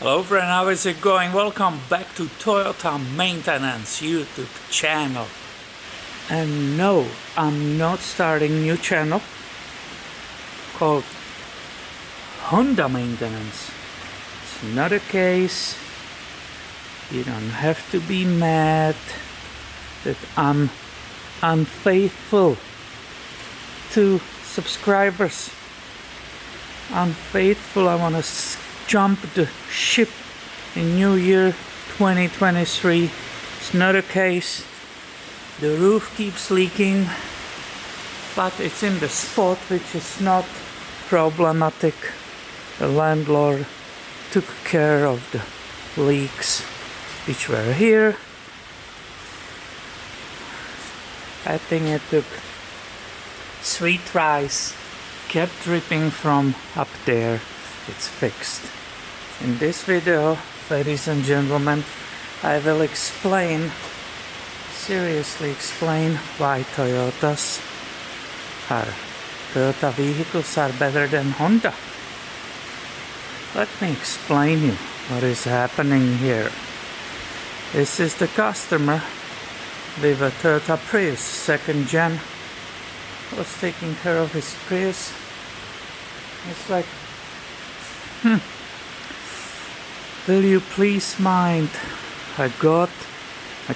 Hello friend, how is it going? Welcome back to Toyota Maintenance YouTube channel. And no, I'm not starting new channel called Honda Maintenance. It's not a case. You don't have to be mad that I'm unfaithful to subscribers. Unfaithful, I want to jump the ship in New Year 2023. It's not a case. The roof keeps leaking, but it's in the spot which is not problematic. The landlord took care of the leaks which were here. I think it took 3 tries. Kept dripping from up there. It's fixed. In this video, ladies and gentlemen, I will seriously explain why Toyota vehicles are better than Honda. Let me explain you what is happening here. This is the customer with a Toyota Prius 2nd gen. Was taking care of his Prius. It's like, will you please mind? I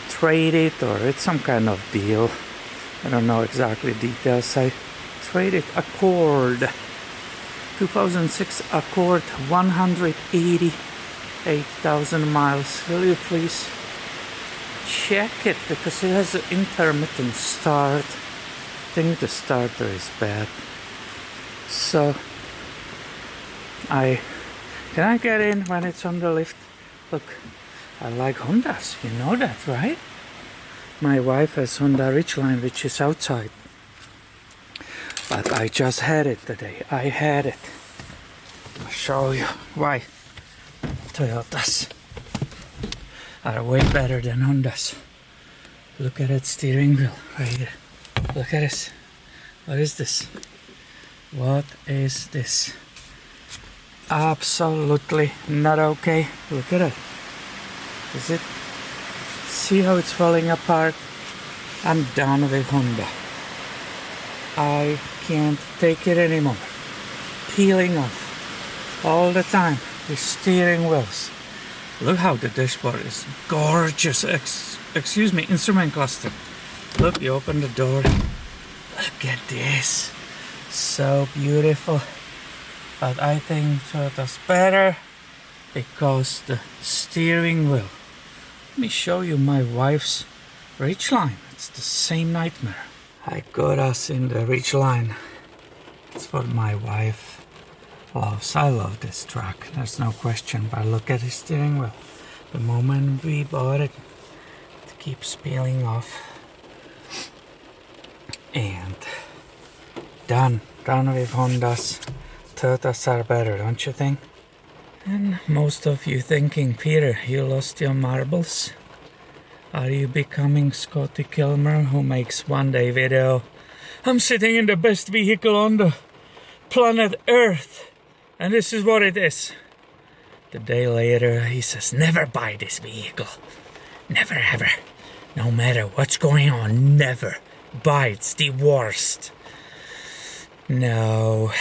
traded, or it's some kind of deal. I don't know exactly details. I traded Accord, 2006 Accord, 188,000 miles. Will you please check it, because it has an intermittent start. I think the starter is bad. So can I get in when it's on the lift? Look, I like Hondas, you know that, right? My wife has Honda Ridgeline, which is outside. But I just had it today. I had it. I'll show you why Toyotas are way better than Hondas. Look at that steering wheel right here. Look at this. What is this? What is this? Absolutely not okay. Look at it. Is it? See how it's falling apart? I'm done with Honda. I can't take it anymore. Peeling off all the time. The steering wheels. Look how the dashboard is gorgeous. Excuse me, instrument cluster. Look, you open the door. Look at this. So beautiful. But I think Toyota's better because the steering wheel. Let me show you my wife's Ridgeline. It's the same nightmare. I got us in the Ridgeline. It's what my wife loves. I love this truck. There's no question. But look at the steering wheel. The moment we bought it, it keeps peeling off. And done with Hondas. Toyotas are better, don't you think? And most of you thinking, Peter, you lost your marbles? Are you becoming Scotty Kilmer, who makes one day video? I'm sitting in the best vehicle on the planet Earth, and this is what it is. The day later, he says, never buy this vehicle. Never ever. No matter what's going on, never buy. It's the worst. No,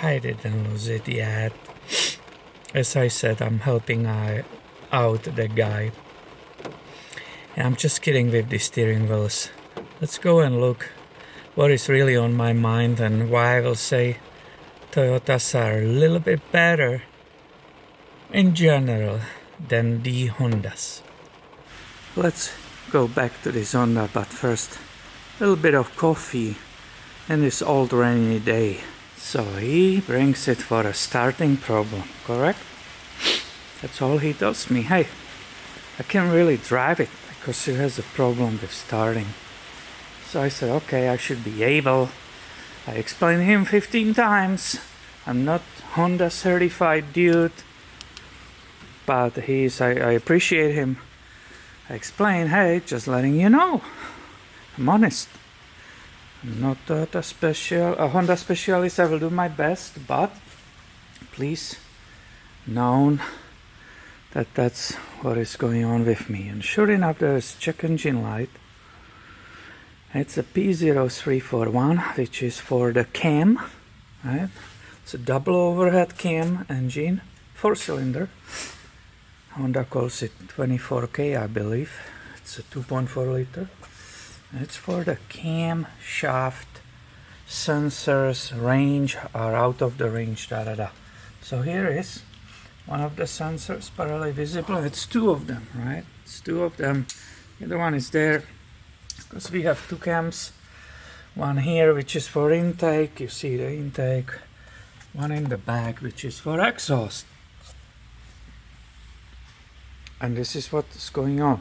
I didn't lose it yet. As I said, I'm helping out the guy. And I'm just kidding with the steering wheels. Let's go and look what is really on my mind and why I will say Toyotas are a little bit better in general than the Hondas. Let's go back to this Honda, but first a little bit of coffee in this old rainy day. So he brings it for a starting problem, correct? That's all he tells me. Hey, I can't really drive it because it has a problem with starting. So I said, okay, I should be able. I explained to him 15 times. I'm not Honda certified dude, but I appreciate him. I explained, hey, just letting you know. I'm honest. I'm not a Honda specialist. I will do my best, but please, known that's what is going on with me. And sure enough, there's check engine light. It's a P0341, which is for the cam, right? It's a double overhead cam engine, 4-cylinder. Honda calls it 24K, I believe. It's a 2.4 liter. It's for the cam shaft sensors, range are out of the range, So here is one of the sensors, barely visible. It's two of them, right? It's two of them. The other one is there because we have two cams. One here, which is for intake. You see the intake. One in the back, which is for exhaust. And this is what's going on.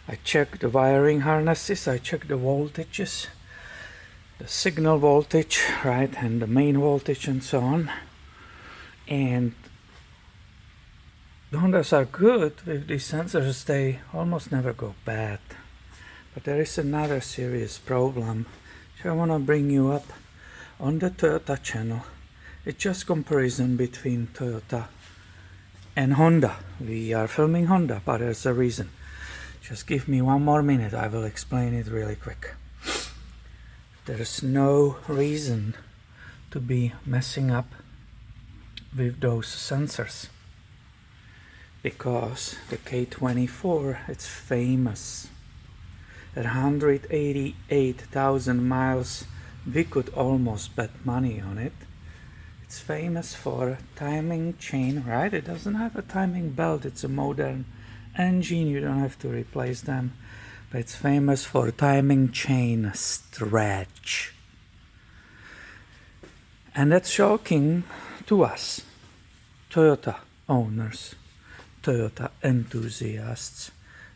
I check the wiring harnesses. I check the voltages, the signal voltage, right, and the main voltage and so on. And the Hondas are good with these sensors. They almost never go bad. But there is another serious problem which I want to bring you up on the Toyota channel. It's just comparison between Toyota and Honda. We are filming Honda, but there's a reason. Just give me one more minute, I will explain it really quick. There's no reason to be messing up with those sensors, because the K24, it's famous. At 188,000 miles, we could almost bet money on it. It's famous for timing chain, right? It doesn't have a timing belt. It's a modern engine. You don't have to replace them. But it's famous for timing chain stretch. And that's shocking to us, Toyota owners, Toyota enthusiasts,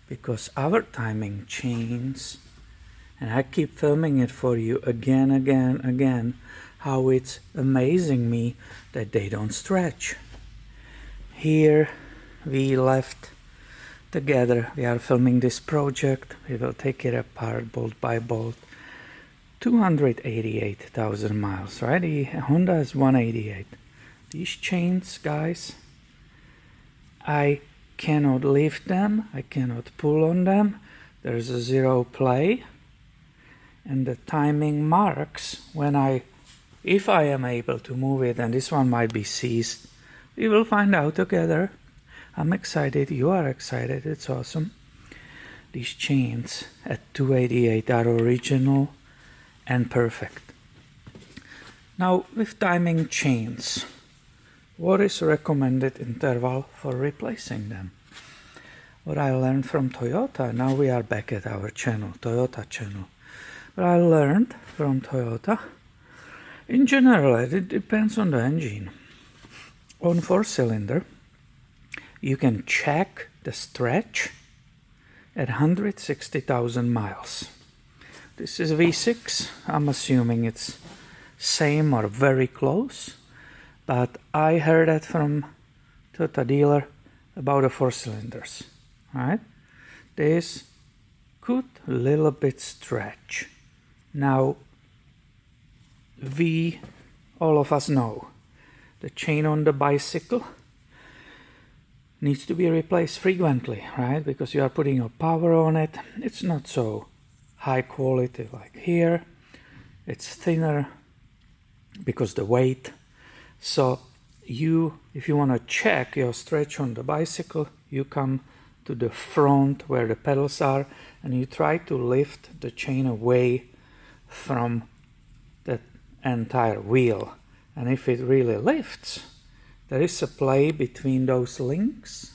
because our timing chains, and I keep filming it for you again, how it's amazing me that they don't stretch. Here we left together, we are filming this project, we will take it apart bolt by bolt. 288,000 miles, right? The Honda is 188. These chains, guys, I cannot lift them, I cannot pull on them. There's a zero play, and the timing marks when if I am able to move it, and this one might be seized. We will find out together. I'm excited, you are excited, it's awesome. These chains at 288 are original and perfect. Now with timing chains, what is recommended interval for replacing them? What I learned from Toyota, now we are back at our channel, Toyota channel. What I learned from Toyota, in general, it depends on the engine. On 4-cylinder, you can check the stretch at 160,000 miles. This is V6, I'm assuming it's same or very close, but I heard that from Toyota dealer about the 4-cylinders, right? This could a little bit stretch. Now, all of us know, the chain on the bicycle needs to be replaced frequently, right? Because you are putting your power on it. It's not so high quality like here. It's thinner because the weight. So if you want to check your stretch on the bicycle, you come to the front where the pedals are and you try to lift the chain away from the entire wheel. And if it really lifts, there is a play between those links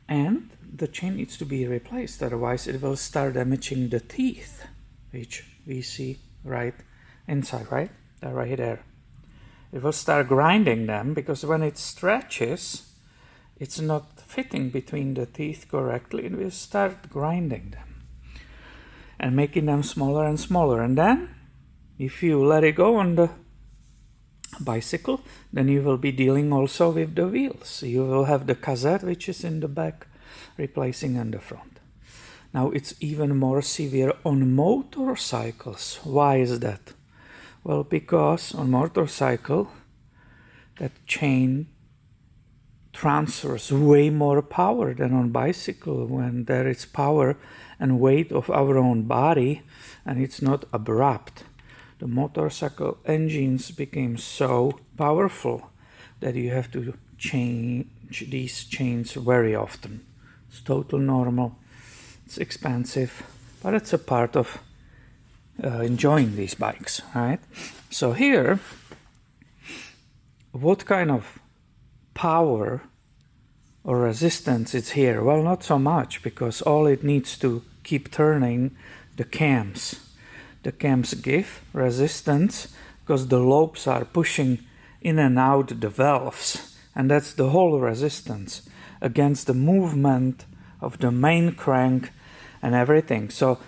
and the chain needs to be replaced, otherwise it will start damaging the teeth, which we see right inside, right? They're right there. It will start grinding them because when it stretches, it's not fitting between the teeth correctly. It will start grinding them and making them smaller and smaller. And then, if you let it go on the bicycle, then you will be dealing also with the wheels. You will have the cassette, which is in the back, replacing in the front. Now it's even more severe on motorcycles. Why is that? Well, because on motorcycle, that chain transfers way more power than on bicycle when there is power and weight of our own body and it's not abrupt. The motorcycle engines became so powerful that you have to change these chains very often. It's total normal. It's expensive, but it's a part of enjoying these bikes, right? So here, what kind of power or resistance is here? Well, not so much, because all it needs to keep turning the cams. The cams give resistance because the lobes are pushing in and out the valves, and that's the whole resistance against the movement of the main crank and everything. So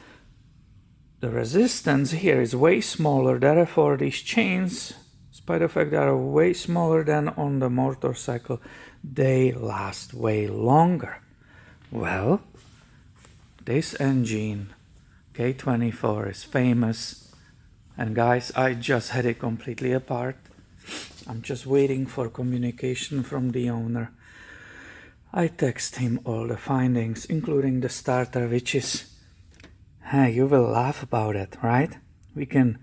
the resistance here is way smaller, therefore these chains, despite the fact they are way smaller than on the motorcycle, they last way longer. Well, this engine, K24, is famous, and guys, I just had it completely apart. I'm just waiting for communication from the owner. I text him all the findings, including the starter, which is, you will laugh about it, right? We can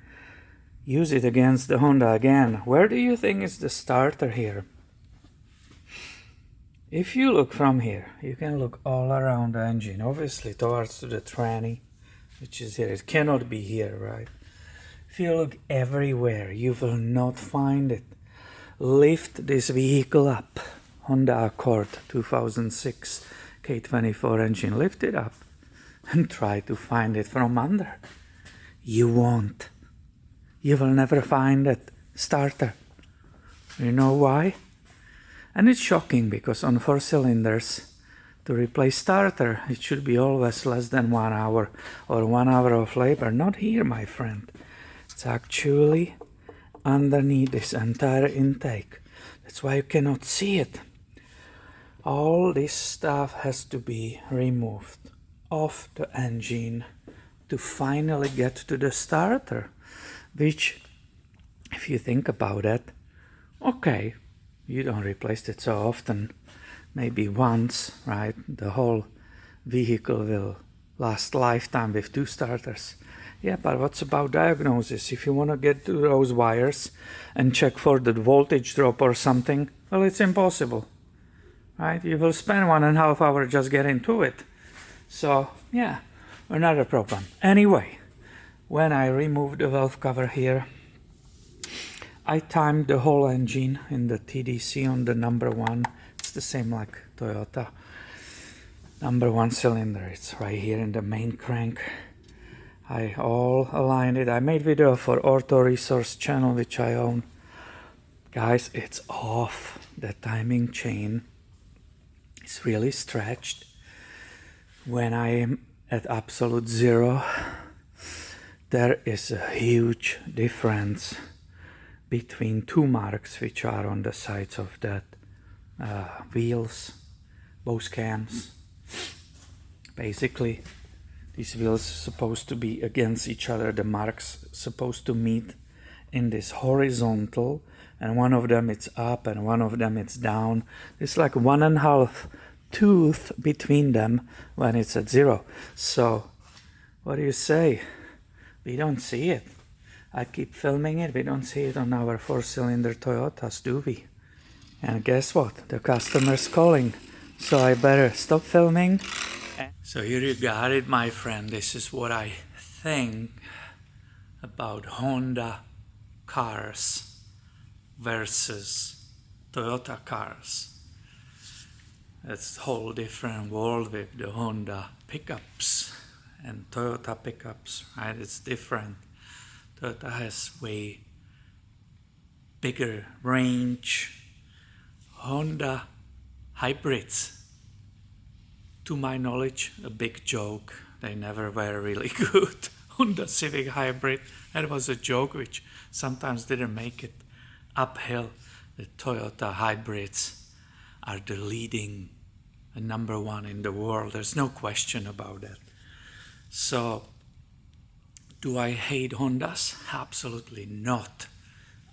use it against the Honda again. Where do you think is the starter here? If you look from here, you can look all around the engine, obviously towards the tranny, which is here. It cannot be here, right? If you look everywhere, you will not find it. Lift this vehicle up. Honda Accord 2006 K24 engine. Lift it up and try to find it from under. You won't. You will never find it. Starter. You know why? And it's shocking because on 4 cylinders, to replace starter, it should be always less than 1 hour or 1 hour of labor. Not here, my friend. It's actually underneath this entire intake. That's why you cannot see it. All this stuff has to be removed off the engine to finally get to the starter, which, if you think about it, okay, you don't replace it so often, maybe once, right? The whole vehicle will last lifetime with 2 starters. Yeah, but what's about diagnosis? If you want to get to those wires and check for the voltage drop or something, well, it's impossible, right? You will spend 1.5 hours just getting to it. So, yeah, another problem. Anyway, when I removed the valve cover here, I timed the whole engine in the TDC on the number 1. It's the same like Toyota. Number 1 cylinder. It's right here in the main crank. I all aligned it. I made video for Ortho Resource channel, which I own. Guys, it's off. The timing chain is really stretched. When I am at absolute 0, there is a huge difference between 2 marks which are on the sides of that wheels, both cams. Basically, these wheels supposed to be against each other. The marks supposed to meet in this horizontal, and one of them it's up and one of them it's down. It's like 1.5 tooth between them when it's at 0. So, what do you say? We don't see it. I keep filming it. We don't see it on our 4-cylinder Toyotas, do we? And guess what? The customer's calling. So I better stop filming. So here you got it, my friend. This is what I think about Honda cars versus Toyota cars. It's a whole different world with the Honda pickups and Toyota pickups, right? It's different. Toyota has way bigger range. Honda hybrids, to my knowledge, a big joke. They never were really good. Honda Civic Hybrid, that was a joke which sometimes didn't make it uphill. The Toyota hybrids are the leading number 1 in the world. There's no question about that. So, do I hate Hondas? Absolutely not.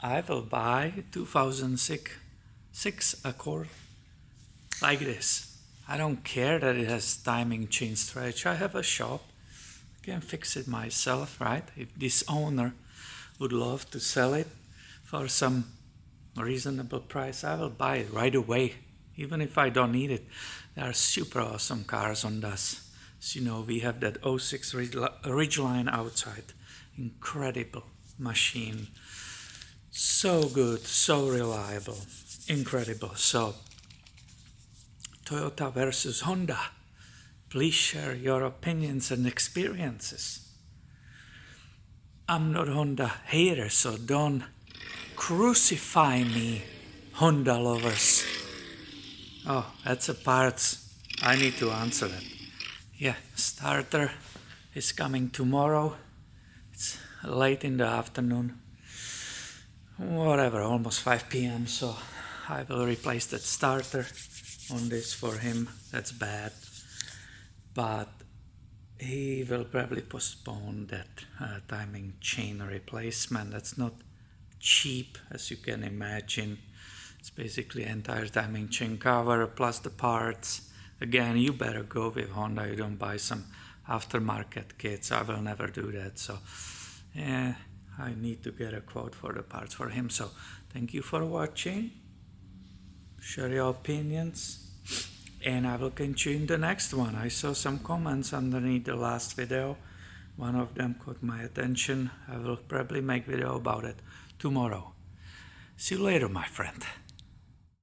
I will buy 2006 Accord like this. I don't care that it has timing chain stretch. I have a shop. I can fix it myself, right? If this owner would love to sell it for some reasonable price, I will buy it right away, even if I don't need it. There are super awesome cars on this. As you know, we have that '06 Ridgeline outside. Incredible machine. So good, so reliable, incredible. So, Toyota versus Honda. Please share your opinions and experiences. I'm not Honda hater, so don't crucify me, Honda lovers. Oh, that's a parts. I need to answer that. Yeah, starter is coming tomorrow. It's late in the afternoon. Whatever, almost 5 p.m. So I will replace that starter on this for him. That's bad. But he will probably postpone that timing chain replacement. That's not cheap, as you can imagine. It's basically entire timing chain cover plus the parts. Again, you better go with Honda. You don't buy some aftermarket kits. I will never do that. So yeah, I need to get a quote for the parts for him. So thank you for watching. Share your opinions, and I will continue in the next one. I saw some comments underneath the last video. One of them caught my attention. I will probably make video about it tomorrow. See you later, my friend.